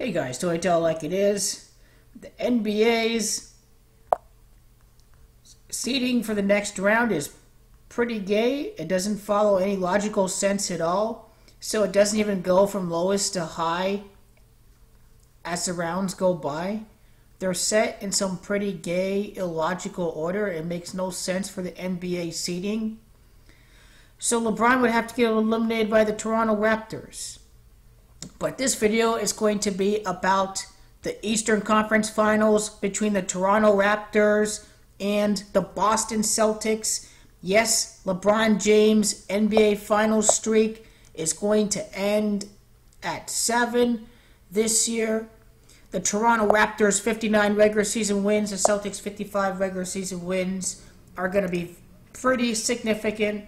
Hey guys, do I tell like it is? The NBA's seeding for the next round is pretty gay. It doesn't follow any logical sense at all. So it doesn't even go from lowest to high as the rounds go by. They're set in some pretty gay, illogical order. It makes no sense for the NBA seeding. So LeBron would have to get eliminated by the Toronto Raptors. But this video is going to be about the Eastern Conference Finals between the Toronto Raptors and the Boston Celtics. Yes, LeBron James' NBA Finals streak is going to end at 7 this year. The Toronto Raptors' 59 regular season wins, the Celtics' 55 regular season wins are going to be pretty significant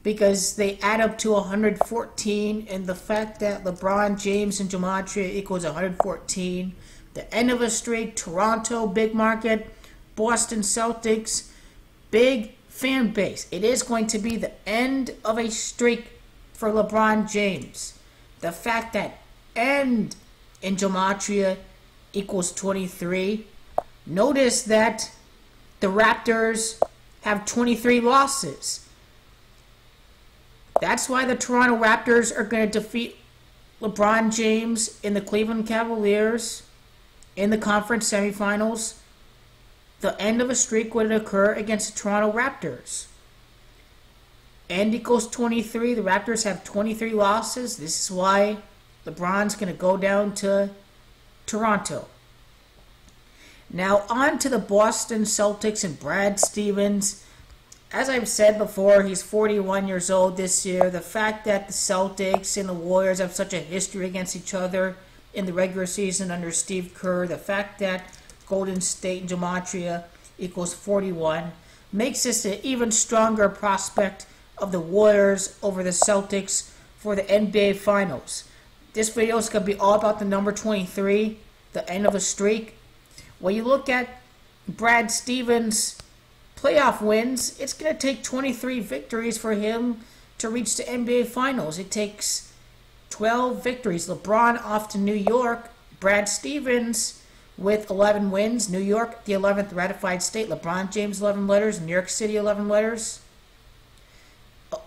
because they add up to 114, and the fact that LeBron James and Gematria equals 114. The end of a streak, Toronto, big market, Boston Celtics, big fan base. It is going to be the end of a streak for LeBron James. The fact that end in Gematria equals 23. Notice that the Raptors have 23 losses. That's why the Toronto Raptors are going to defeat LeBron James in the Cleveland Cavaliers in the conference semifinals. The end of a streak would occur against the Toronto Raptors. End equals 23. The Raptors have 23 losses. This is why LeBron's going to go down to Toronto. Now on to the Boston Celtics and Brad Stevens. As I've said before, he's 41 years old this year. The fact that the Celtics and the Warriors have such a history against each other in the regular season under Steve Kerr, the fact that Golden State and Gematria equals 41, makes this an even stronger prospect of the Warriors over the Celtics for the NBA Finals. This video is going to be all about the number 23, the end of a streak. When you look at Brad Stevens' playoff wins, it's going to take 23 victories for him to reach the NBA Finals. It takes 12 victories. LeBron off to New York. Brad Stevens with 11 wins. New York, the 11th ratified state. LeBron James, 11 letters. New York City, 11 letters.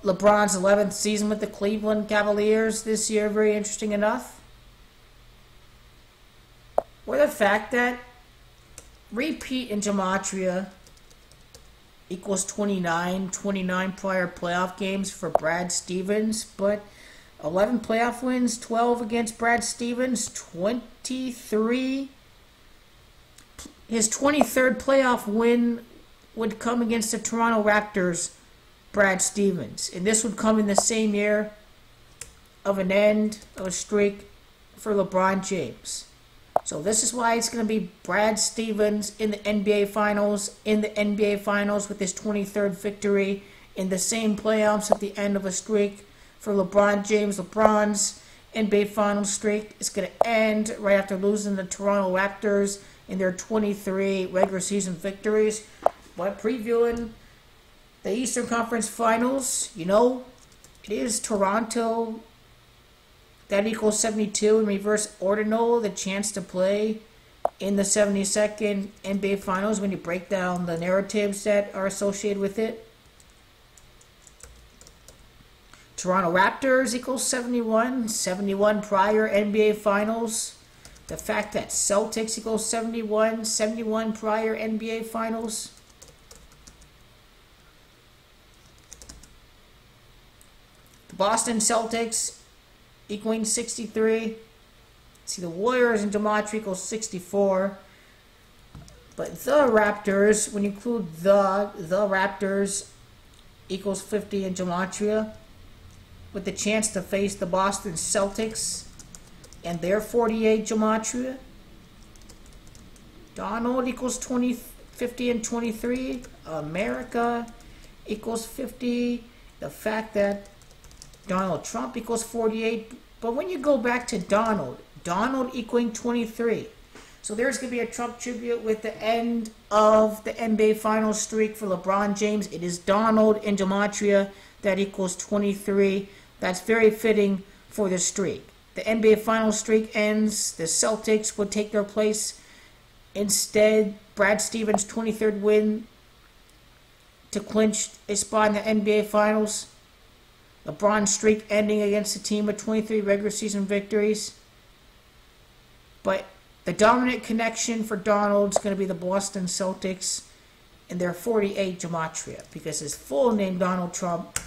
LeBron's 11th season with the Cleveland Cavaliers this year, very interesting enough. Or the fact that repeat in Gematria equals 29 prior playoff games for Brad Stevens, but 11 playoff wins, 12 against Brad Stevens, 23. His 23rd playoff win would come against the Toronto Raptors, Brad Stevens, and this would come in the same year of an end of a streak for LeBron James. So this is why it's going to be Brad Stevens in the NBA Finals, with his 23rd victory in the same playoffs at the end of a streak for LeBron James. LeBron's NBA Finals streak is going to end right after losing the Toronto Raptors in their 23 regular season victories. But previewing the Eastern Conference Finals, you know, it is Toronto. That equals 72 in reverse ordinal, the chance to play in the 72nd NBA Finals when you break down the narratives that are associated with it. Toronto Raptors equals 71 prior NBA Finals. The fact that Celtics equals 71 prior NBA Finals. The Boston Celtics equaling 63. See, the Warriors and Gematria equals 64. But the Raptors, when you include the Raptors, equals 50 in Gematria, with the chance to face the Boston Celtics and their 48 Gematria. Donald equals 50 and 23. America equals 50. The fact that Donald Trump equals 48. But when you go back to Donald equaling 23. So there's going to be a Trump tribute with the end of the NBA Finals streak for LeBron James. It is Donald in Gematria that equals 23. That's very fitting for the streak. the NBA Finals streak ends. The Celtics would take their place. Instead, Brad Stevens' 23rd win to clinch a spot in the NBA Finals. LeBron's streak ending against a team with 23 regular season victories. But the dominant connection for Donald is going to be the Boston Celtics and their 48 gematria, because his full name, Donald Trump,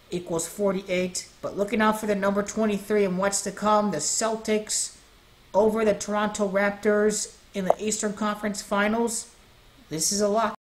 equals 48. But looking out for the number 23 and what's to come, the Celtics over the Toronto Raptors in the Eastern Conference Finals. This is a lock.